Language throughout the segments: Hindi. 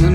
Hey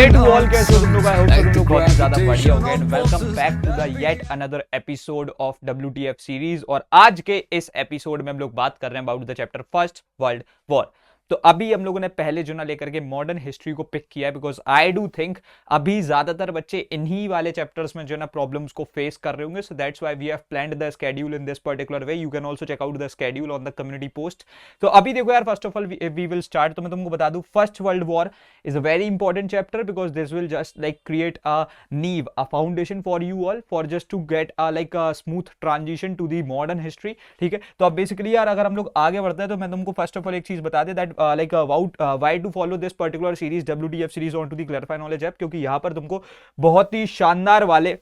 to all, कैसे हो तुम लोग? I hope तुम लोग बहुत ही ज्यादा बढ़िया होंगे and welcome back to the yet another episode of WTF series। और आज के इस एपिसोड में हम लोग बात कर रहे हैं about the chapter first world war. तो अभी हम लोगों ने पहले जो ना लेकर के मॉडर्न हिस्ट्री को पिक किया है बिकॉज आई डू थिंक अभी ज्यादातर बच्चे इन्हीं वाले चैप्टर्स में जो ना प्रॉब्लम्स को फेस कर रहे होंगे। So that's why we have planned the schedule in this particular way. You can also check out the schedule on the community post. तो अभी देखो यार, first of all we will start. तो मैं तुमको बता दूं, first world war is a very important chapter because this will just like create a नीव, a foundation for you all for just to get a like a smooth transition to the modern history। ठीक है, तो अब बेसिकली यार अगर हम लोग आगे बढ़ते हैं तो मैं तुमको फर्स्ट ऑफ ऑल एक चीज बता दे that like why to follow this particular series WTF series on to the clarify knowledge app, क्योंकि यहाँ पर तुमको बहुत ही शानदार वाले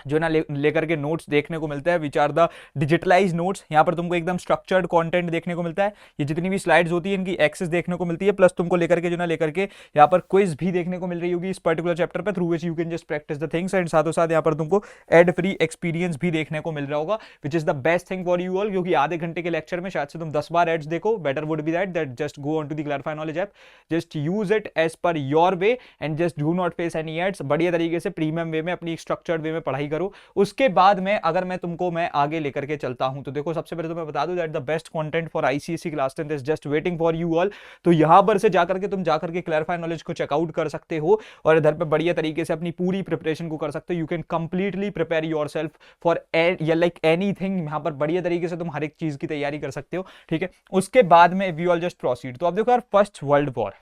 जो ना लेकर के नोट्स देखने को मिलता है, which are the digitalize notes. यहाँ पर तुमको एकदम स्ट्रक्चर्ड कंटेंट देखने को मिलता है। ये जितनी भी स्लाइड्स होती है इनकी एक्सेस देखने को मिलती है, प्लस तुमको लेकर के जो ना लेकर के यहाँ पर क्विज भी देखने को मिल रही होगी इस पर्टिकुलर चैप्टर पर, through which you can just practice the things and साथों साथ यहाँ पर तुमको एड फ्री एक्सपीरियंस भी देखने को मिल रहा होगा, which is the best thing for you all. क्योंकि आधे घंटे के लेक्चर में शायद से तुम 10 बार एड्स देखो, better would be that just go on to the clarify knowledge app, just use it as per your way and just do not face any ads. बढ़िया तरीके से प्रीमियम वे में अपनी स्ट्रक्चर्ड वे में पढ़ाई करो। उसके बाद में अगर मैं आगे लेकर के चलता हूं तो देखो, सबसे पहले तो मैं बता दूं that the best content for ICSE class 10 is just waiting for you all. तो यहां पर से जाकर के तुम जाकर के क्लैरिफाई नॉलेज को चेकआउट कर सकते हो और इधर पे बढ़िया तरीके से अपनी पूरी प्रिपरेशन को कर सकते हो। You can completely prepare yourself for like anything. यहां पर बढ़िया तरीके से तुम हर एक चीज की तैयारी कर सकते हो। ठीक है, उसके बाद में वी ऑल जस्ट प्रोसीड। तो अब देखो यार, first world war,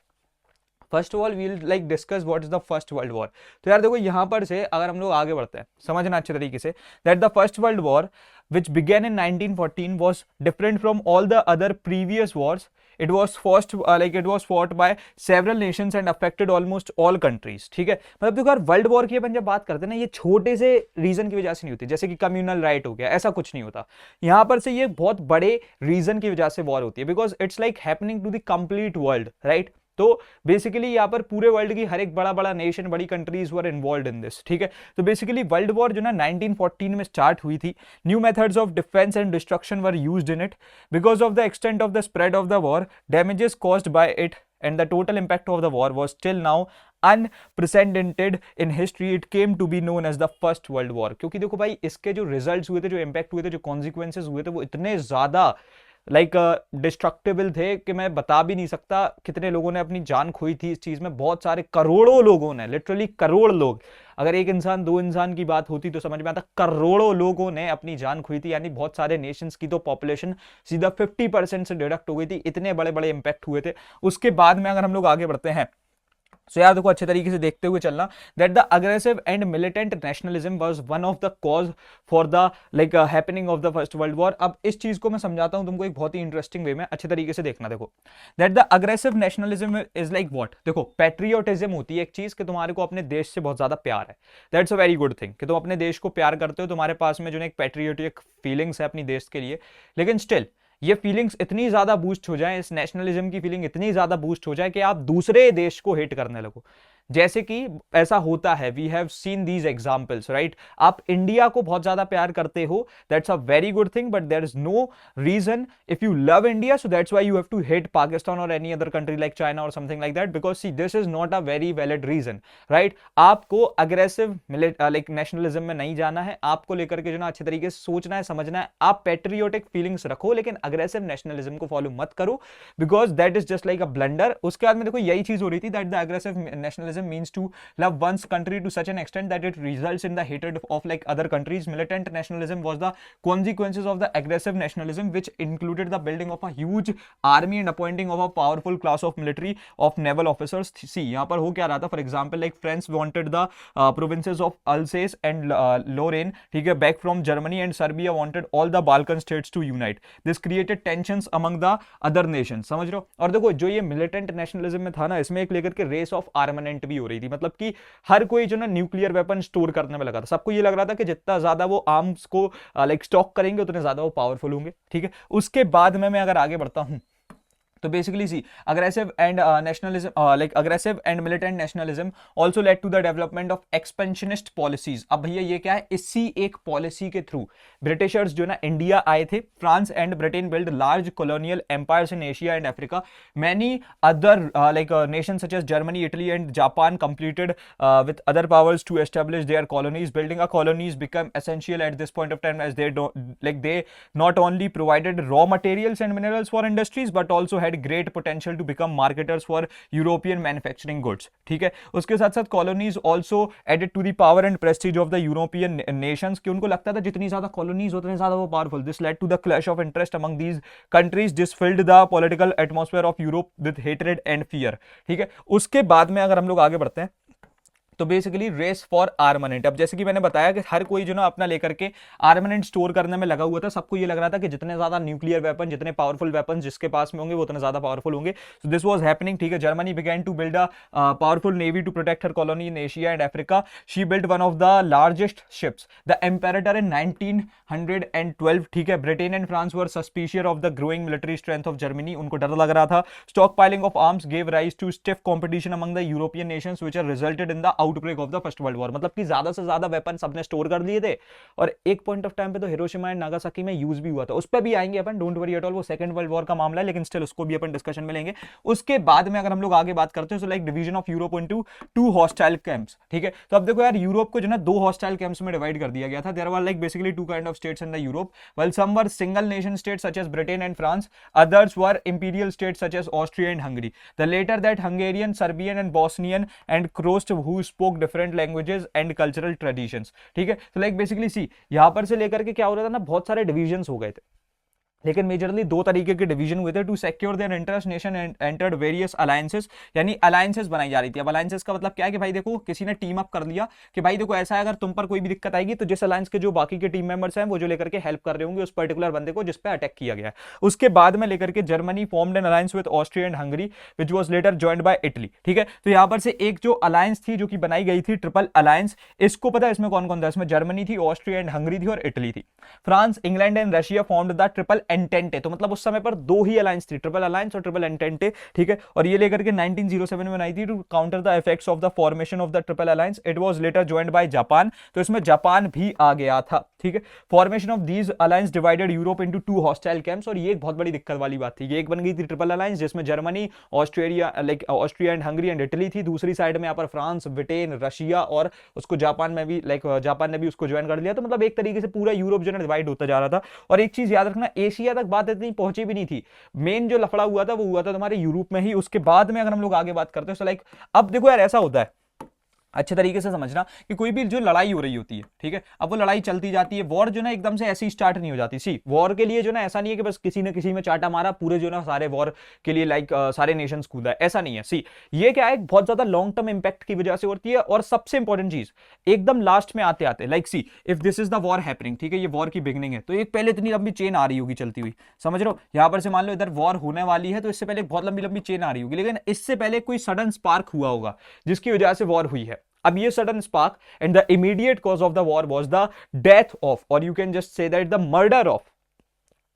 first of all we'll like discuss what is the first world war. तो यार देखो, यहां पर से अगर हम लोग आगे बढ़ते हैं, समझना अच्छे तरीके से that the first world war which began in 1914 was different from all the other previous wars. It was fought by several nations and affected almost all countries। ठीक है, मतलब देखो यार, वर्ल्ड वॉर की अपन जब बात करते हैं ना, ये छोटे से रीजन की वजह से नहीं होती, जैसे कि कम्युनल राइट हो गया, ऐसा कुछ नहीं होता। यहां पर से ये बहुत बड़े रीजन की वजह से वॉर होती है, because it's like happening to the complete world, right. तो बेसिकली यहाँ पर पूरे वर्ल्ड की हर एक बड़ा बड़ा नेशन, बड़ी countries were involve in this. ठीक है, तो बेसिकली वर्ल्ड वॉर जो ना 1914 में स्टार्ट हुई थी। New methods of defence and destruction were used in it because of the extent of the spread of the war, damages caused by it and the total impact of the war was till now unprecedented in history. It came to be known as the first world war। क्योंकि देखो भाई, इसके जो रिजल्ट्स हुए थे, जो इम्पैक्ट हुए थे, जो कॉन्सिक्वेंसेज हुए थे, वो इतने ज्यादा लाइक डिस्ट्रक्टिबल थे कि मैं बता भी नहीं सकता कितने लोगों ने अपनी जान खोई थी इस चीज में। बहुत सारे करोड़ों लोगों ने, लिटरली करोड़ लोग, अगर एक इंसान दो इंसान की बात होती तो समझ में आता, करोड़ों लोगों ने अपनी जान खोई थी। यानी बहुत सारे नेशंस की तो पॉपुलेशन सीधा 50% से डिडक्ट हो गई थी। इतने बड़े बड़े इंपैक्ट हुए थे। उसके बाद में अगर हम लोग आगे बढ़ते हैं, सो यार देखो, अच्छे तरीके से देखते हुए चलना that the aggressive and militant nationalism was one of the cause for the like happening of the first world war. अब इस चीज को मैं समझाता हूं तुमको एक बहुत ही इंटरेस्टिंग वे में, अच्छे तरीके से देखना। देखो that the aggressive nationalism is like what. देखो, पैट्रियोटिज्म होती है एक चीज कि तुम्हारे को अपने देश से बहुत ज्यादा प्यार है। That's a very good thing कि तुम अपने देश को प्यार करते हो, तुम्हारे पास में जो एक पैट्रियोटिक फीलिंग्स है अपनी देश के लिए। लेकिन स्टिल ये फीलिंग्स इतनी ज्यादा बूस्ट हो जाए, इस नेशनलिज्म की फीलिंग इतनी ज्यादा बूस्ट हो जाए कि आप दूसरे देश को हेट करने लगो। जैसे कि ऐसा होता है, we have seen these examples, right. आप इंडिया को बहुत ज्यादा प्यार करते हो, that's a very good thing, but there is no reason if you love India, so that's why you have to hate Pakistan और any other country like China और something like that, because see this is not a very valid reason, right. आपको अग्रेसिव लाइक नेशनलिज्म में नहीं जाना है, आपको लेकर के जो ना अच्छे तरीके से सोचना है, समझना है। आप पेट्रियोटिक फीलिंग्स रखो, लेकिन अग्रेसिव नेशनलिज्म को फॉलो मत करो, because that is just like a blunder. उसके बाद में देखो, यही चीज हो रही थी that the aggressive nationalism means to love one's country to such an extent that it results in the hatred of like other countries. Militant nationalism was the consequences of the aggressive nationalism, which included the building of a huge army and appointing of a powerful class of military of naval officers। see यहाँ पर हो क्या रहा था, for example like France wanted the provinces of Alsace and Lorraine, ठीक है, back from Germany, and Serbia wanted all the Balkan states to unite। this created tensions among the other nations। समझ रहे हो। और देखो, जो ये militant nationalism में था ना, इसमें एक लेकर के रेस ऑफ आर्मामेंट भी हो रही थी। मतलब कि हर कोई जो ना न्यूक्लियर वेपन स्टोर करने में लगा था। सबको ये लग रहा था कि जितना ज्यादा वो आर्म्स को लाइक स्टॉक करेंगे उतने ज्यादा वो पावरफुल होंगे। ठीक है, उसके बाद में मैं अगर आगे बढ़ता हूं तो basically see aggressive and nationalism like aggressive and militant nationalism also led to the development of expansionist policies। अब भैया ये क्या है, इसी एक पॉलिसी के थ्रू ब्रिटिशर्स जो ना इंडिया आए थे। France and Britain built large colonial empires in Asia and Africa। Many other nations such as Germany, Italy and Japan competed with other powers to establish their colonies। Building a colonies became essential at this point of time as they don't they not only provided raw materials and minerals for industries but also had great potential to become marketers for European manufacturing goods। ठीक है, उसके साथ साथ colonies also added to the power and prestige of the European nations, कि उनको लगता था जितनी ज्यादा कॉलोनीज उतने ज्यादा वो powerful. This led to the clash of interest among these countries, this filled the political atmosphere of Europe with hatred and fear. ठीक है, उसके बाद में अगर हम लोग आगे बढ़ते हैं तो बेसिकली रेस फॉर आर्मानेंट। अब जैसे कि मैंने बताया कि हर कोई जो ना अपना लेकर के आर्मानेंट स्टोर करने में लगा हुआ था। सबको ये लग रहा था कि जितने ज्यादा न्यूक्लियर वेपन, जितने पावरफुल वेपन जिसके पास में होंगे वो उतने ज्यादा पावरफुल होंगे। So this was happening. ठीक है, Germany began to build a powerful navy to protect her colony in Asia and Africa. She build one of the largest ships the Imperator in 1912। ठीक है, Britain and France were suspicious of the growing military strength of Germany. उनको डर लग रहा था। Stock piling of arms gave rise to stiff competition among the European nations which are resulted in the outbreak of the first world war. मतलब कि ज्यादा से ज्यादा वेपन सबने स्टोर कर लिए थे और एक पॉइंट ऑफ टाइम पे तो हिरोशिमा एंड नागासाकी में यूज भी हुआ था। उस पर भी आएंगे अपन, डोंट वरी एट ऑल, वो सेकंड वर्ल्ड वॉर का मामला है, लेकिन स्टिल उसको भी अपन डिस्कशन में लेंगे। उसके बाद में अगर हम लोग आगे बात करते हैं, so like division of Europe into two hostile camps. ठीक है, तो अब देखो यार, यूरोप को जो ना दो हॉस्टाइल कैंप्स में डिवाइड कर दिया गया था। There were like basically two kind of states in the Europe, while some were single nation states such as Britain and France, others were imperial states such as Austria and Hungary. The latter that Hungarian, Serbian and Bosnian and Croats who spoke different languages and cultural traditions. ठीक है, तो लाइक बेसिकली सी यहां पर से लेकर के क्या हो रहा था ना, बहुत सारे डिविजन्स हो गए थे, लेकिन मेजरली दो तरीके के डिवीजन हुए थे। To secure their interest nation entered various alliances, यानी अलायंसेस बनाई जा रही थी। अब अलायंसेस का मतलब क्या है कि भाई देखो किसी ने टीम अप कर लिया कि भाई देखो ऐसा है, अगर तुम पर कोई भी दिक्कत आएगी तो जिस अलायंस के जो बाकी के टीम मेंबर्स हैं वो जो लेकर के हेल्प कर रहे होंगे उस पर्टिकुलर बंदे को जिस पे अटैक किया गया है। उसके बाद में लेकर के Germany formed an alliance with Austria and Hungary which was later joined bye Italy. ठीक है, तो यहां पर से एक जो अलायंस थी जो कि बनाई गई थी, ट्रिपल अलायंस, इसको पता है इसमें कौन कौन था? इसमें जर्मनी थी, ऑस्ट्रिया एंड हंगरी थी और इटली थी। France, England and Russia formed the triple entente. तो मतलब उस समय पर दो ही अलायंस थी, ट्रिपल अलायंस और ट्रिपल एंटेंटे। ठीक है, और ये लेकर के 1907 में बनाई थी to counter the effects of the formation of the triple alliance. It was later joined by Japan, तो इसमें जापान भी आ गया था। ठीक है, formation of these alliance divided Europe into two hostile camps, और ये एक बहुत बड़ी दिक्कत वाली बात थी। ये एक बन गई थी ट्रिपल अलायंस जिसमें Germany, Austria and Hungary and Italy थी। दूसरी साइड में यहाँ पर फ्रांस, ब्रिटेन, रशिया और उसको जापान में भी जापान ने भी उसको ज्वाइन कर लिया। तो मतलब एक तरीके से पूरा यूरोप जो है डिवाइड होता जा रहा था। और एक चीज याद रखना, एशिया तक बात इतनी पहुंची भी नहीं थी। मेन जो लफड़ा हुआ था वो हुआ था तुम्हारे यूरोप में ही। उसके बाद में अगर हम लोग आगे बात करते हैं तो लाइक अब देखो यार ऐसा होता है, अच्छे तरीके से समझना कि कोई भी जो लड़ाई हो रही होती है, ठीक है, अब वो लड़ाई चलती जाती है। वॉर जो ना एकदम से ऐसी स्टार्ट नहीं हो जाती। सी वॉर के लिए जो ना ऐसा नहीं है कि बस किसी ने किसी में चाटा मारा, पूरे जो ना सारे वॉर के लिए सारे नेशंस कूदा है, ऐसा नहीं है। सी ये क्या है, बहुत ज्यादा लॉन्ग टर्म इंपैक्ट की वजह से होती है। और सबसे इंपॉर्टेंट चीज एकदम लास्ट में आते आते, like see if this is the war happening, ठीक है, ये वॉर की बिगनिंग है, तो एक पहले इतनी लंबी चेन आ रही होगी चलती हुई, समझ रहे हो? यहां पर से मान लो इधर वॉर होने वाली है तो इससे पहले बहुत लंबी लंबी चेन आ रही होगी, लेकिन इससे पहले कोई सडन स्पार्क हुआ होगा जिसकी वजह से वॉर हुई है। अब ये sudden spark and the immediate cause of the war was the death of, और you can just say that the murder of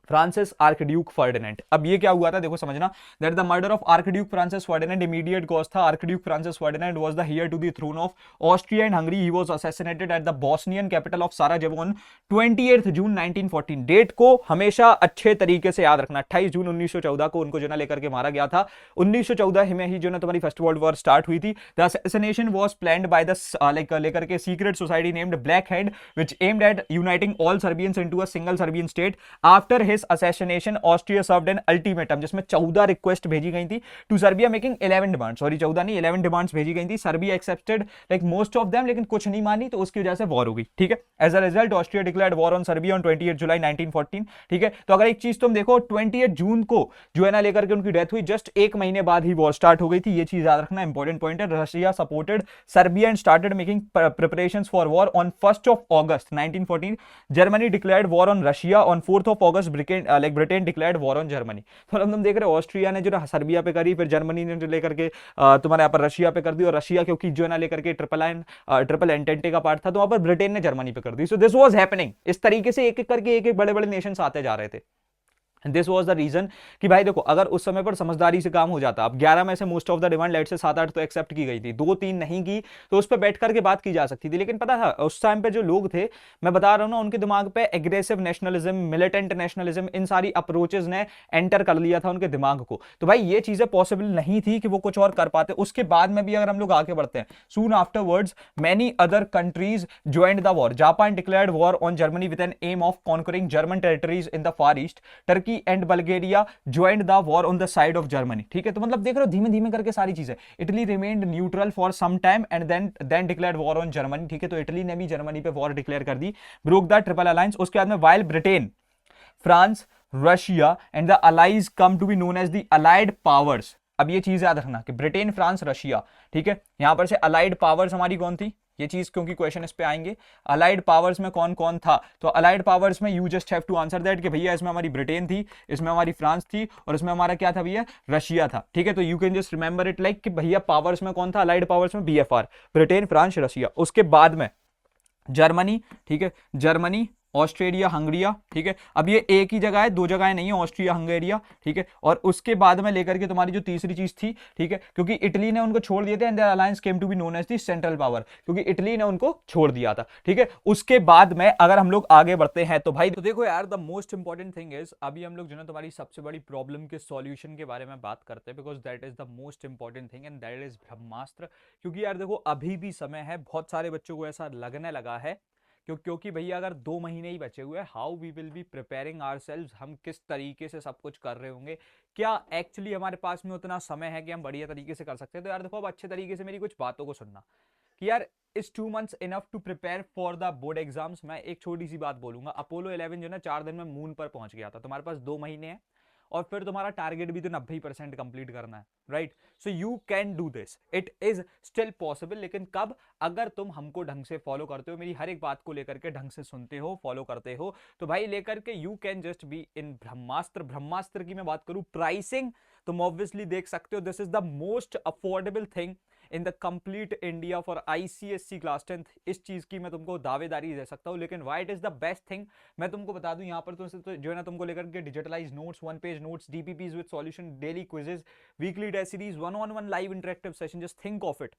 Francis Archduke Ferdinand. अब ये क्या हुआ था देखो समझना, that the murder of Archduke Francis Ferdinand, immediate cause था Archduke Francis Ferdinand was the heir to the throne of Austria and Hungary. He was assassinated at the Bosnian capital of Sarajevo on 28 June 1914। Date को हमेशा अच्छे तरीके से याद रखना, 28 जून 1914 को उनको जो ना लेकर के मारा गया था। 1914 में ही जो ना तुम्हारी फर्स्ट वर्ल्ड वॉर स्टार्ट हुई थी। The assassination was planned by the लेकर के secret society named Black Hand which aimed at uniting all Serbians into a single Serbian state. After his assassination Austria served an ultimatum जिसमें 14 रिक्वेस्ट भेजी गई थी to Serbia making 11 demands, sorry 14 नहीं 11 डिमांड्स भेजी गई थी। Serbia accepted like most of them, लेकिन कुछ नहीं मानी, तो उसकी वजह से वॉर हो गई। ठीक है, as a result Austria declared war on Serbia on 28 July 1914। ठीक है, तो अगर एक चीज तुम देखो 28 जून को जो है ना लेकर के उनकी डेथ हुई, जस्ट एक महीने बाद ही वॉर स्टार्ट हो गई थी। ये चीज याद रखना, इंपॉर्टेंट पॉइंट है। Russia supported Serbia and started making preparations for war on 1 August 1914। Germany declared war on Russia on 4 August. Britain declared war on Germany. तो तुम देख रहे हो ऑस्ट्रिया ने जो है सर्बिया पे करी, फिर जर्मनी ने जो लेकर के तुम्हारे यहाँ पर रशिया पे कर दी, और रशिया क्योंकि जो है ना लेकर के ट्रिपल एंटेंटे का पार्ट था, तो वहां पर ब्रिटेन ने जर्मनी पे कर दी। So this was happening. इस तरीके से एक एक करके एक एक बड़े बड़े नेशंस आते जा रहे थे। दिस वॉज द रीजन कि भाई देखो, अगर उस समय पर समझदारी से काम हो जाता, अब 11 में से most of the demand late से 7-8 तो एक्सेप्ट की गई थी, 2-3 नहीं की, तो उस पर बैठ करके बात की जा सकती थी। लेकिन पता था उस टाइम पे जो लोग थे, मैं बता रहा हूं ना, उनके दिमाग पे एग्रेसिव नेशनलिज्म, मिलिटेंट नेशनलिज्म, इन सारी अप्रोचेस ने एंटर कर लिया था उनके दिमाग को। तो भाई ये चीजें पॉसिबल नहीं थी कि वो कुछ और कर पाते। उसके बाद में भी अगर हम लोग आगे बढ़ते हैं, soon afterwards many other countries joined the war. Japan declared war on Germany with an aim of conquering German territories in the far east. Turkey and Bulgaria joined the war on the side of Germany. ठीक है, तो मतलब देख रहे हो धीमे धीमे करके सारी चीजें। Italy remained neutral for some time and then declared war on Germany. ठीक है, तो इटली ने भी जर्मनी पे वॉर डिक्लेयर कर दी, ब्रोक द ट्रिपल अलायंस। उसके बाद में while Britain, France, Russia and the allies come to be known as the allied powers. अब ये चीज याद रखना कि ब्रिटेन, फ्रांस, रशिया, ठीक है, यहां पर से अलाइड पावर्स हमारी कौन थी, ये चीज क्योंकि क्वेश्चन इस पे आएंगे। अलाइड पावर्स में कौन कौन था, तो अलाइड पावर्स में you just have to answer that कि भैया इसमें हमारी ब्रिटेन थी, इसमें हमारी फ्रांस थी और इसमें हमारा क्या था भैया, रशिया था। ठीक है, तो you can just remember it like कि भैया पावर्स में कौन था, अलाइड पावर्स में बीएफआर, ब्रिटेन, फ्रांस, रशिया। उसके बाद में जर्मनी, ठीक है, जर्मनी, ऑस्ट्रेलिया, हंगरिया। ठीक है, अब ये एक ही जगह है, दो जगह नहीं है, ऑस्ट्रिया, हंगेरिया। ठीक है, और उसके बाद में लेकर के तुम्हारी जो तीसरी चीज थी, ठीक है, क्योंकि इटली ने उनको छोड़ दिए थे and their alliance came to be known as the central power, क्योंकि इटली ने उनको छोड़ दिया था। ठीक है, उसके बाद में अगर हम लोग आगे बढ़ते हैं तो भाई तो देखो यार, the most important thing is, अभी हम लोग जो ना तुम्हारी सबसे बड़ी प्रॉब्लम के सॉल्यूशन के बारे में बात करते हैं, because that is the most important thing and that is Brahmastra. क्योंकि यार देखो अभी भी समय है, बहुत सारे बच्चों को ऐसा लगने लगा है क्योंकि भैया अगर 2 महीने ही बचे हुए, how we will be preparing ourselves, हम किस तरीके से सब कुछ कर रहे होंगे, क्या एक्चुअली हमारे पास में उतना समय है कि हम बढ़िया तरीके से कर सकते हैं। तो यार देखो, अब अच्छे तरीके से मेरी कुछ बातों को सुनना कि यार इस 2 months enough to prepare for the board exams. मैं एक छोटी सी बात बोलूंगा, अपोलो 11 जो ना 4 दिन में मून पर पहुंच गया था, तुम्हारे पास 2 महीने हैं और फिर तुम्हारा टारगेट भी तो 90% कंप्लीट करना है, right. So you can do this, it is still possible. लेकिन कब, अगर तुम हमको ढंग से फॉलो करते हो, मेरी हर एक बात को लेकर के ढंग से सुनते हो, फॉलो करते हो, तो भाई लेकर के you can just be in Brahmastra. Brahmastra की मैं बात करूं, प्राइसिंग तुम ऑब्वियसली देख सकते हो, this is the most affordable thing in the complete India for ICSC class 10th। इस चीज की मैं तुमको दावेदारी दे सकता हूं। लेकिन why it is the best thing, मैं तुमको बता दूं, यहां पर तो जो है ना तुमको लेकर के digitalize notes, 1 page notes, DPPs with solution, daily quizzes, weekly test series, 1-on-1 live interactive session. Just think of it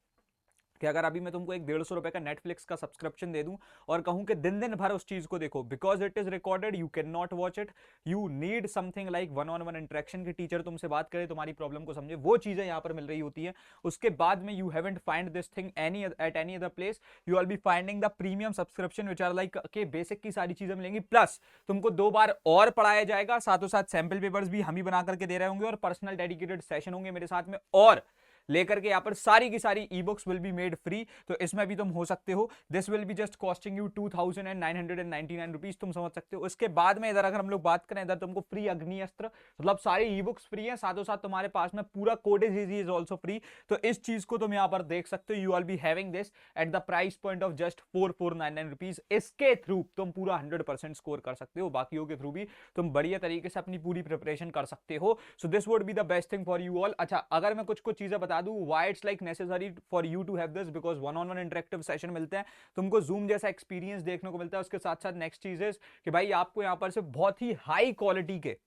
कि अगर अभी मैं तुमको एक 150 रुपए का नेटफ्लिक्स का सब्सक्रिप्शन दे दूं और कहूं कि दिन दिन भर उस चीज को देखो, because it is recorded, you can not watch it, you need something like 1-on-1 interaction, की टीचर तुमसे बात करे, तुम्हारी प्रॉब्लम को समझे, वो चीजें यहां पर मिल रही होती है। उसके बाद में you haven't find this thing at any other place, you are be finding the premium subscription which are like के बेसिक की सारी चीजें मिलेंगी, प्लस तुमको 2 बार और पढ़ाया जाएगा, साथों साथ सैंपल पेपर्स भी हम ही बना करके दे रहे होंगे और पर्सनल डेडिकेटेड सेशन होंगे मेरे साथ में, और लेकर के यहाँ पर सारी की सारी e books will be made free. तो इसमें भी तुम हो सकते हो, this will be just costing you 2,999 rupees, तुम समझ सकते हो। उसके बाद में इधर अगर हम लोग बात करें, इधर तुमको फ्री अग्नि अस्त्र, मतलब सारी ई बुक्स फ्री है, साथों साथ तुम्हारे पास में पूरा कोडेज इज ऑल्सो फ्री। तो इस चीज को तुम यहाँ पर देख सकते हो, you are be having this at the price point of just 4,499 rupees. इसके थ्रू तुम पूरा 100% स्कोर कर सकते हो, बाकियों के थ्रू भी तुम बढ़िया तरीके से अपनी पूरी प्रिपरेशन कर सकते हो। So this would be the best thing for you all. अच्छा, अगर मैं कुछ कुछ चीजें बता दूं why it's like necessary for you to have this, because 1-on-1 interactive session मिलते हैं, तुमको जूम जैसा एक्सपीरियंस देखने को मिलता है। उसके साथ साथ नेक्स्ट चीज है कि भाई आपको यहां पर से बहुत ही हाई क्वालिटी के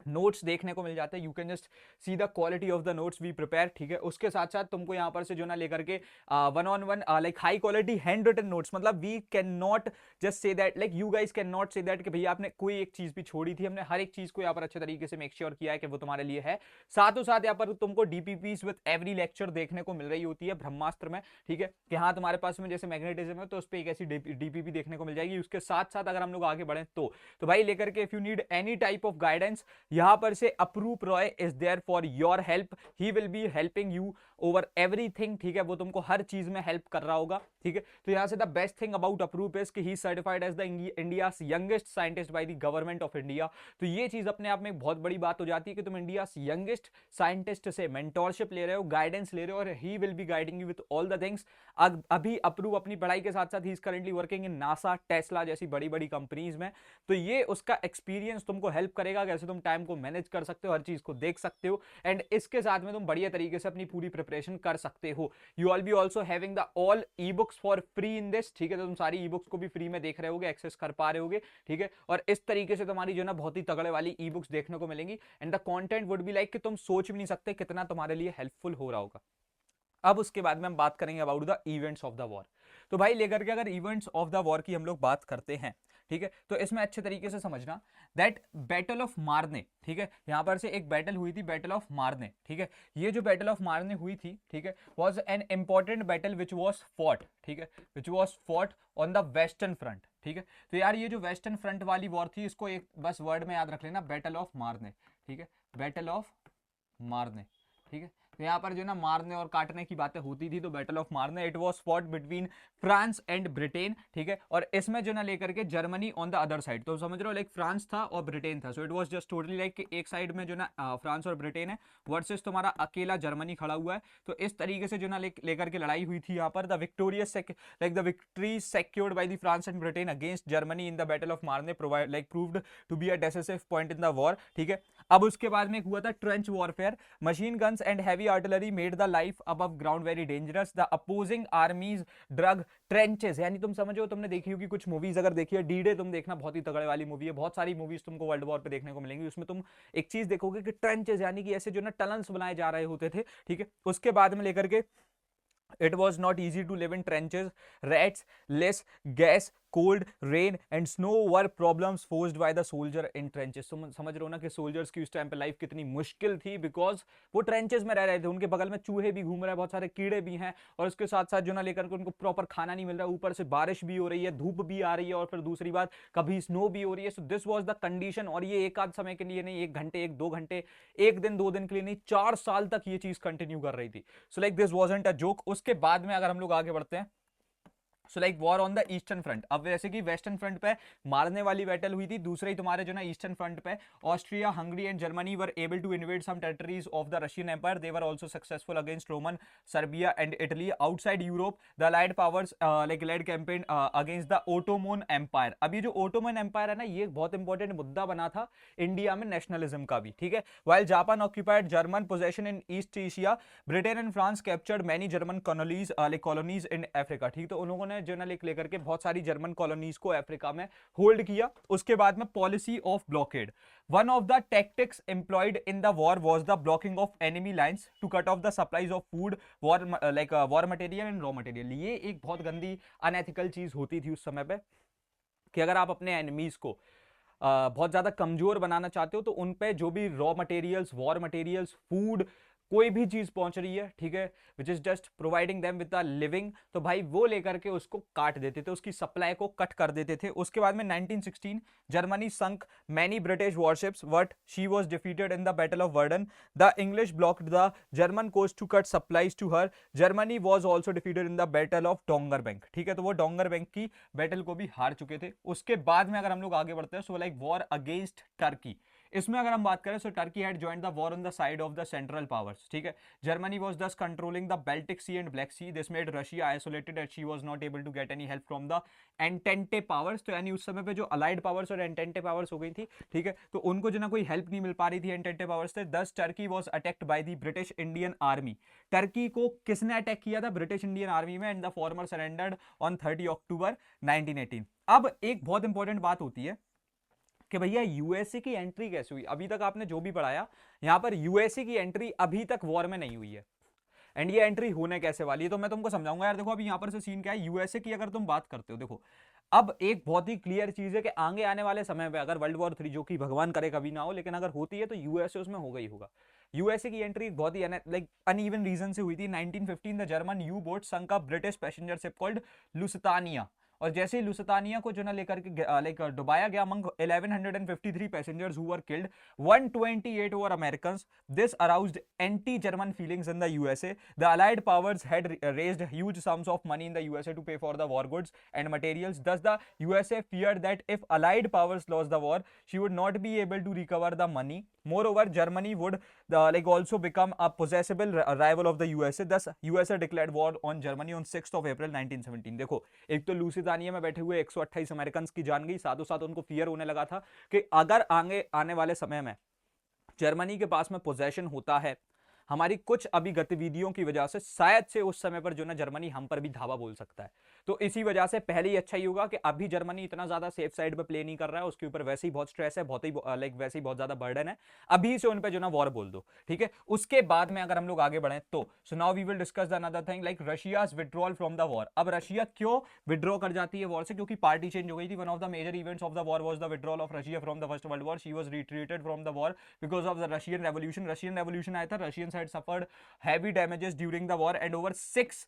नोट्स देखने को मिल जाते हैं, you can just see the quality of the notes we prepare. ठीक है, उसके साथ साथ तुमको यहाँ पर से जो ना लेकर के 1-on-1 like high quality hand written notes, मतलब we can not just say that, like you guys can not say that कि भैया आपने कोई एक चीज भी छोड़ी थी, हमने हर एक चीज को यहाँ पर अच्छे तरीके से मेक श्योर किया है कि वो तुम्हारे लिए है। साथों साथ यहाँ पर तुमको डीपीपीस विद एवरी लेक्चर देखने को मिल रही होती है ब्रह्मास्त्र में। ठीक है, कि हाँ तुम्हारे पास में जैसे मैग्नेटिज्म है तो उस पर एक ऐसी डीपीपी देखने को मिल जाएगी। उसके साथ साथ अगर हम लोग आगे बढ़े तो भाई लेकर के if you need any type of guidance, यहाँ पर से Apurv Roy is there for your help, he will be helping you over everything. ठीक है, वो तुमको हर चीज में हेल्प कर रहा होगा। ठीक है, तो यहां से the best thing about Aproop is कि he certified as the India's youngest scientist by the government of India. तो ये चीज अपने आप में एक बहुत बड़ी बात हो जाती है कि तुम इंडिया यंगेस्ट साइंटिस्ट से मेंटोरशिप ले रहे हो, गाइडेंस ले रहे हो, और ही will be guiding you with all the things. अभी अप्रूव अपनी पढ़ाई के साथ साथ he is currently working in NASA, Tesla जैसी बड़ी बड़ी कंपनीज में। तो ये उसका एक्सपीरियंस तुमको हेल्प करेगा कैसे तुम टाइम को मैनेज कर सकते हो, हर चीज को देख सकते हो, एंड इसके साथ में तुम बढ़िया तरीके से अपनी पूरी प्रिपरेशन कर सकते हो। You all B also having the all e books for free in this, ठीक है, तो तुम सारी ई बुक्स को भी फ्री में देख रहे होगे, एक्सेस कर पा रहे होगे, ठीक है, और इस तरीके से तुम्हारी जो ना बहुत ही तगड़े वाली ई बुक्स देखने को मिलेंगी, and the content would be like कि तुम सोच भी नहीं सकते कितना तुम्हारे लिए हेल्पफुल हो रहा होगा। अब उसके बाद में हम बात करेंगे about the events of the war. तो भाई लेकर के अगर इवेंट्स ऑफ द वॉर की हम लोग बात करते हैं, ठीक है, तो इसमें अच्छे तरीके से समझना दैट बैटल ऑफ मारने, ठीक है, यहां पर से एक बैटल हुई थी, बैटल ऑफ मारने, ठीक है, ये जो बैटल ऑफ मारने हुई थी, ठीक है, was an important battle which was fought, ठीक है, which was fought on the western front, ठीक है। तो यार ये जो वेस्टर्न फ्रंट वाली वॉर थी, इसको एक बस वर्ड में याद रख लेना, बैटल ऑफ मारने, ठीक है, बैटल ऑफ मारने, ठीक है। तो यहाँ पर जो ना मारने और काटने की बातें होती थी, तो बैटल ऑफ मारने it was fought between France and Britain, ठीक है, और इसमें जो ना लेकर के Germany on the other side, तो समझ रहे हो लाइक फ्रांस था और ब्रिटेन था, so it was just totally like एक साइड में जो ना फ्रांस और ब्रिटेन है वर्सेस तुम्हारा अकेला जर्मनी खड़ा हुआ है। तो इस तरीके से जो ना लेकर के लड़ाई हुई थी यहाँ पर। The victorious like the victory secured by the France and Britain against Germany in the battle of Marne provide like proved to be a decisive point in the war, ठीक है। अब उसके बाद में हुआ था trench warfare, machine guns and heavy artillery made the life above ground very dangerous, the opposing armies drug trenches, यानी तुम समझो, तुमने देखी होगी कुछ मूवीज, अगर देखी है डी डे तुम देखना, बहुत ही तगड़े वाली मूवी है, बहुत सारी मूवीज तुमको वर्ल्ड वॉर पे देखने को मिलेंगी, उसमें तुम एक चीज देखोगे कि ट्रेंचेस यानी कि ऐसे जो ना टनल्स बनाए जा रहे होते थे, ठीक है। उसके बाद में लेकर के it was not easy to live in trenches, rats, less gas, cold, rain and snow were problems posed by the soldier in trenches। तो समझ रहे हो ना कि सोल्जर्स की उस टाइम पे लाइफ कितनी मुश्किल थी, बिकॉज वो ट्रेंचेस में रह रहे थे, उनके बगल में चूहे भी घूम रहे हैं, बहुत सारे कीड़े भी हैं, और उसके साथ साथ जो ना लेकर के उनको प्रॉपर खाना नहीं मिल रहा है, ऊपर से बारिश भी हो रही है, धूप भी आ रही है, और फिर दूसरी बात कभी स्नो भी हो रही है। सो दिस वाज द कंडीशन, और ये एक आध समय के लिए नहीं, एक घंटे, एक दो घंटे, एक दिन दो दिन के लिए नहीं, 4 साल तक ये चीज कंटिन्यू कर रही थी। So like this wasn't a joke. उसके बाद में अगर हम लोग आगे बढ़ते हैं, so like war on the eastern front. अब जैसे कि वेस्टर्न फ्रंट पे मारने वाली बैटल हुई थी, दूसरे ही तुम्हारे जो ना ईस्टर्न फ्रंट पे Austria, Hungary and Germany were able to invade some territories of the Russian empire, they were also successful against Roman, Serbia and Italy. Outside Europe the allied powers like led campaign against the Ottoman empire. अब ये जो ओटोमन एम्पायर है ना, ये बहुत इंपॉर्टेंट मुद्दा बना था इंडिया में नेशनलिज्म का भी, ठीक है। While Japan occupied German possession in east Asia, Britain and France captured many German colonies in Africa, ठीक। तो उन लोगों ने जो ना लेकर के बहुत सारी जर्मन कॉलोनीज को अफ्रीका में होल्ड किया। उसके बाद में policy of blockade, one of the tactics employed in the war was the blocking of enemy lines to cut off the supplies of food, war like war material and raw material. ये एक बहुत गंदी अनएथिकल चीज होती थी उस समय पे, कि अगर आप अपने एनिमीज को बहुत ज्यादा कमजोर बनाना चाहते हो, तो उन पे जो भी raw materials, war materials, food, कोई भी चीज पहुंच रही है, ठीक है, which is just providing them with the living, तो भाई वो लेकर के उसको काट देते थे, उसकी सप्लाई को कट कर देते थे। उसके बाद में 1916 Germany sunk many British warships but she was defeated in the battle of Verdun, the English blocked the German coast to cut supplies to her, Germany was also defeated in the battle of Dogger Bank, ठीक है। तो वो डोंगर बैंक की बैटल को भी हार चुके थे। उसके बाद में अगर हम लोग आगे बढ़ते हैं, so like war against Turkey, इसमें अगर हम बात करें, so Turkey had joined the war on the side of the central powers, ठीक है। Germany was thus controlling the Baltic sea and Black sea, this made Russia isolated and she was not able to get any help from the entente powers. तो यानी उस समय पे जो अलाइड पावर्स और एंटेंटे पावर्स हो गई थी, ठीक है, तो उनको जो ना कोई हेल्प नहीं मिल पा रही थी एंटेंटे पावर्स से। दस Turkey was attacked by the British Indian army, Turkey को किसने अटैक किया था? ब्रिटिश इंडियन आर्मी में, and the former surrendered on 30 अक्टूबर 1918। अब एक बहुत इंपॉर्टेंट बात होती है कि भैया यूएसए की एंट्री कैसे हुई। अभी तक आपने जो भी पढ़ाया, यहां पर यूएसए की एंट्री अभी तक वॉर में नहीं हुई है, एंड ये एंट्री होने कैसे वाली है तो मैं तुमको समझाऊंगा। यार देखो, अभी यहां पर से सीन क्या है, यूएसए की अगर तुम बात करते हो, देखो अब एक बहुत ही क्लियर चीज है कि आगे आने वाले समय में अगर वर्ल्ड वॉर 3, जो कि भगवान करे कभी ना हो, लेकिन अगर होती है तो यूएसए उसमें होगा ही होगा। यूएसए की एंट्री बहुत ही लाइक अनइवन रीजन से हुई थी। 1915 the German U boat sunk a British passenger ship called Lusitania, और जैसे ही लुसतानिया को जो ना लेकर के लाइक डुबाया गया, among 1153 passengers who were killed, 128 were Americans, this aroused anti German feelings in the USA, the allied powers had raised huge sums of money in the USA to pay for the war goods and materials, thus the USA feared that if allied powers lost the war she would not be able to recover the money, moreover Germany would like also become a possessable rival of the USA, thus USA declared war on Germany on 6th of April 1917। देखो, एक तो लुसितानिया में बैठे हुए 128 अमेरिकन की जान गई, साथों साथ उनको फियर होने लगा था कि अगर आगे आने वाले समय में जर्मनी के पास में पोजेशन होता है, हमारी कुछ अभी गतिविधियों की वजह से शायद से उस समय पर जो ना जर्मनी हम पर भी धावा बोल सकता है। तो इसी वजह से पहले ही अच्छा ही होगा कि अभी जर्मनी इतना ज्यादा सेफ साइड पे प्ले नहीं कर रहा है, उसके ऊपर वैसे ही बहुत स्ट्रेस है, बहुत ही लाइक वैसे ही बहुत ज्यादा बर्डन है, अभी से उन पे जो ना वॉर बोल दो, ठीक है। उसके बाद में अगर हम लोग आगे बढ़े तो so now we will discuss the another thing like Russia's withdrawal from the war. अब रशिया क्यों विड्रॉ कर जाती है वॉर से? क्योंकि पार्टी चेंज हो गई थी। One of the major events of the war was the withdrawal of Russia from the first world war. She was retreated from the war because of the Russian revolution. Russian revolution आया था, Russians had suffered heavy damages during the war and over 6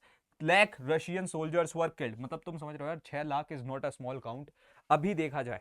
lakh Russian soldiers were killed। मतलब तुम समझ रहे हो यार, 6 lakh is not a small count. अभी देखा जाए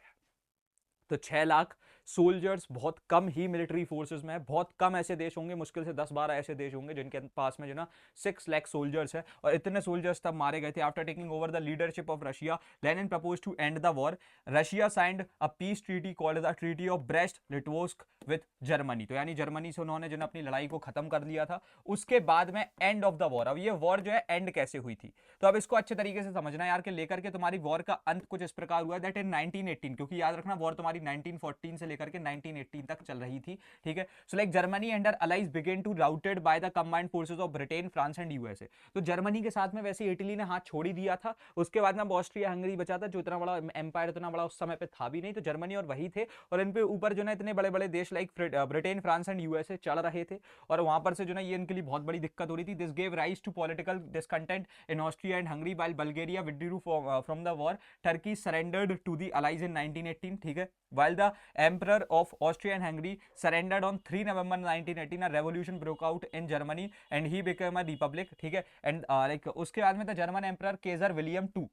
तो 6 लाख सोल्जर्स बहुत कम ही मिलिट्री फोर्सेस में है। बहुत कम ऐसे देश होंगे, मुश्किल से 10-12 ऐसे देश होंगे जिनके पास में जो ना 6 लाख सोल्जर्स है, और इतने सोल्जर्स तब मारे गए थे। After taking over the leadership of Russia, Lenin propose to end the war. Russia signed a peace treaty called the treaty of Brest Litovsk with Germany. तो यानी जर्मनी से उन्होंने जो अपनी लड़ाई को खत्म कर लिया था। उसके बाद में एंड ऑफ द वॉर। अब ये वॉर जो है एंड कैसे हुई थी, तो अब इसको अच्छे तरीके से समझना यार, के लेकर के तुम्हारी वॉर का अंत कुछ इस प्रकार हुआ दैट इन 1918, क्योंकि याद रखना वॉर तुम्हारी 1914 से लेकर के 1918 तक चल रही थी, ठीक है। So like Germany and her allies began to routed by the combined forces of Britain, France and USA. तो जर्मनी के साथ में वैसे इटली ने हाथ छोड़ ही दिया था। उसके बाद में ऑस्ट्रिया हंगरी बचा था, जो इतना बड़ा एम्पायर इतना बड़ा उस समय पे था भी नहीं। तो जर्मनी और वही थे, और इन पे ऊपर जो ना इतने बड़े बड़े देश like Britain, France and USA चल रहे थे, और वहां पर से जो ना ये इनके लिए बहुत बड़ी दिक्कत हो रही थी। This gave rise to political discontent in Austria and Hungary, while Bulgaria withdrew from the war. Turkey surrendered to the allies in 1918, ठीक है। While the Emperor of Austria and Hungary surrendered on 3 November 1918, a revolution broke out in Germany and he became a republic, ठीक है। And like उसके बाद में था German emperor Kaiser William two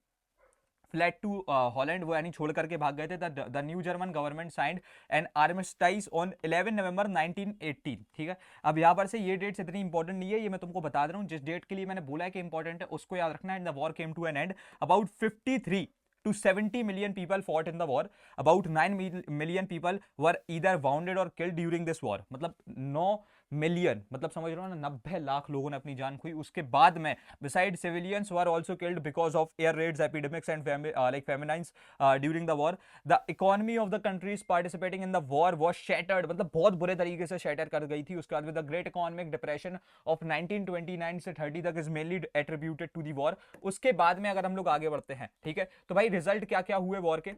fled to Holland, वो यानी छोड़ करके भाग गए थे। The new German government signed an armistice on 11 November 1918, ठीक है। अब यहाँ पर से ये डेट्स इतनी इंपॉर्टेंट नहीं है, ये मैं तुमको बता दे रहा हूँ। जिस डेट के लिए मैंने बोला है कि इंपॉर्टेंट है उसको याद रखना है। And the war came to an end. About 53 to 70 million people fought in the war. About 9 million people were either wounded or killed during this war। मतलब 9 मिलियन, मतलब समझ रहे हो ना, 90 लाख लोगों ने अपनी जान खोई। उसके बाद में beside civilians were also killed because of air raids, epidemics and like famines during the war. The economy of the countries participating in the war was shattered, मतलब बहुत बुरे तरीके से शैटर कर गई थी। उसके बाद में the great economic depression of 1929 से 30 तक is mainly attributed to the war. उसके बाद में अगर हम लोग आगे बढ़ते हैं, ठीक है, तो भाई रिजल्ट क्या क्या हुए वॉर के।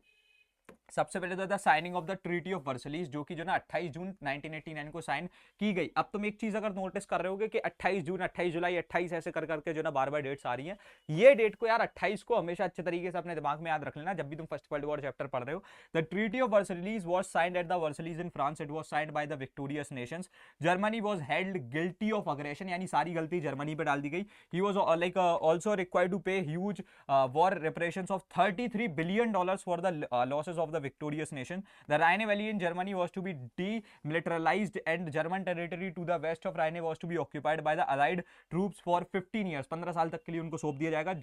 सबसे पहले तो था signing of the treaty of Versailles, जो कि जो ना 28 जून 1989 को साइन की गई। अब तुम एक चीज अगर नोटिस कर रहे होगे कि 28 जून, 28 जुलाई, 28 ऐसे कर करके जो ना बार बार डेट्स आ रही हैं। ये डेट को यार 28 को हमेशा अच्छे तरीके से अपने दिमाग में याद रख लेना जब भी तुम फर्स्ट वर्ल्ड वॉर चैप्टर पढ़ रहे हो। The treaty of Versailles was signed at the Versailles in France. It was signed by the victorious nations. Germany was held guilty of aggression, यानी सारी गलती जर्मनी पे डाल दी गई। He was like also required to pay huge war reparations of $33 billion for the losses of the victorious nation. The Rhine Valley in Germany was to be demilitarized and German territory to the west of Rhine was to be occupied by the Allied troops for 15 years। 15 साल तक के लिए उनको सौंप दिया जाएगा।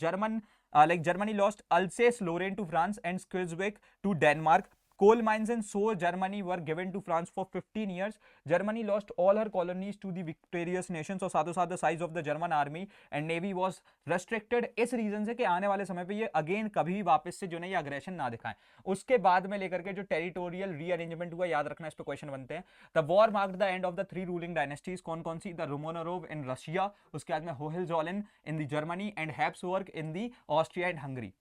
Germany lost Alsace-Lorraine to France and Schleswig to Denmark। Coal mines in Sohr, Germany were given to France for 15 years. Germany lost all her colonies to the victorious nations। और साथों साथ the size of the German army and navy was restricted। इस रीजन से कि आने वाले समय पे ये अगेन कभी वापस से जो है ये अग्रेशन ना दिखाएं। उसके बाद में लेकर के जो टेरिटोरियल रीअरेंजमेंट हुआ, याद रखना, इस पे क्वेश्चन बनते हैं। The war marked the end of the 3 ruling dynasties. कौन कौन सी? द रोमानोव इन रशिया, उसके बाद में Hohenzollern in the Germany and Habsburg in the Austria and Hungary.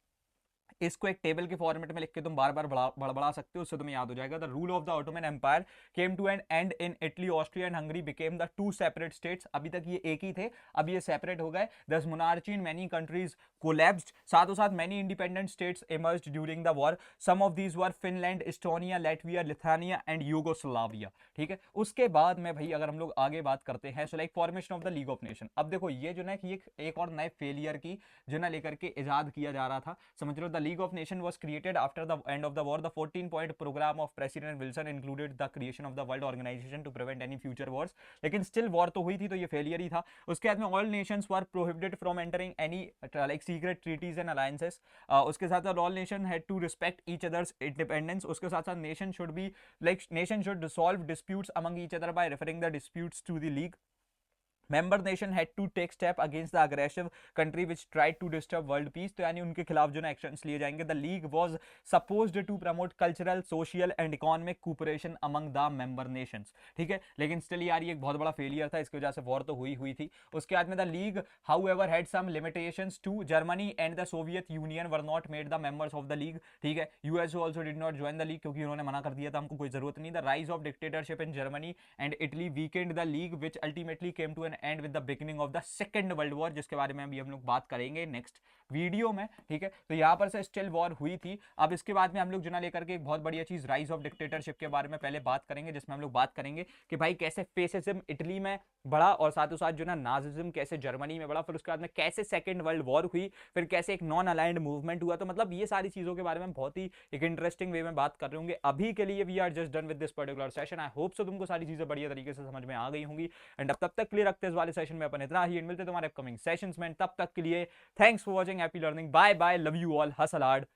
इसको एक टेबल के फॉर्मेट में लिख के तुम बार बार बड़बड़ा सकते हो, उससे तुम्हें याद हो जाएगा। The rule of the Ottoman empire came to an end in Italy, Austria and Hungary became the 2 separate states. अभी तक ये एक ही थे, अब ये सेपरेट हो गए। Thus monarchy in many countries collapsed. साथों साथ many independent states emerged during the war. Some of these were Finland, Estonia, Latvia, Lithuania and Yugoslavia, ठीक है। उसके बाद में भाई अगर हम लोग आगे बात करते हैं, so like formation of the league of nation. अब देखो ये जो ना कि एक और नए फेलियर की जो ना लेकर के इजाद किया जा रहा था, समझ लो। The league of nation was created after the end of the war। The 14-point program of President Wilson included the creation of the World Organization to prevent any future wars। लेकिन still war तो हुई थी, तो ये failure ही था। उसके बाद में all nations were prohibited from entering any like secret treaties and alliances। उसके साथ साथ all nations had to respect each other's independence। उसके साथ साथ nation should be like nation should resolve disputes among each other by referring the disputes to the league। Member nation had to take step against the aggressive country which tried to disturb world peace. तो यानी उनके खिलाफ जो ना एक्शंस लिए जाएंगे। The league was supposed to promote cultural, social and economic cooperation among the member nations. ठीक है, लेकिन स्टिल यार ये एक बहुत बड़ा फेलियर था, इसकी वजह से वॉर तो हुई थी। उसके बाद में the league however had some limitations to Germany and the Soviet Union were not made the members of the league. ठीक है, USA also did not join the league, क्योंकि उन्होंने मना कर दिया था, हमको कोई जरूरत नहीं। The rise of dictatorship in Germany and Italy weakened the league which ultimately came to an end with the beginning of the second world war, जिसके बारे में अभी हम लोग बात करेंगे नेक्स्ट वीडियो में। ठीक है, तो यहां पर से स्टिल वॉर हुई थी। अब इसके बाद में हम लोग जना लेकर के एक बहुत बढ़िया चीज राइज ऑफ डिक्टेटरशिप के बारे में पहले बात करेंगे, जिसमें हम लोग बात करेंगे कि भाई कैसे फेसिज्म इटली में बढ़ा और साथ ही साथ जो ना नाजिज्म कैसे जर्मनी में बढ़ा, फिर उसके बाद में कैसे सेकंड वर्ल्ड वॉर हुई, फिर कैसे एक नॉन अलाइंड मूवमेंट हुआ। तो मतलब ये सारी चीजों के बारे में बहुत ही एक इंटरेस्टिंग वे में बात कर रहे होंगे। अभी के लिए we are just done with this particular session. I hope so तुमको सारी चीजें बढ़िया तरीके से समझ में आ गई होंगी। एंड अब तब तक क्लियर रखते इस वाले सेशन में अपन इतना ही, मिलते तुम्हारे अपकमिंग सेशंस में। तब तक के लिए thanks for watching, happy learning, bye bye, love you all, hustle hard.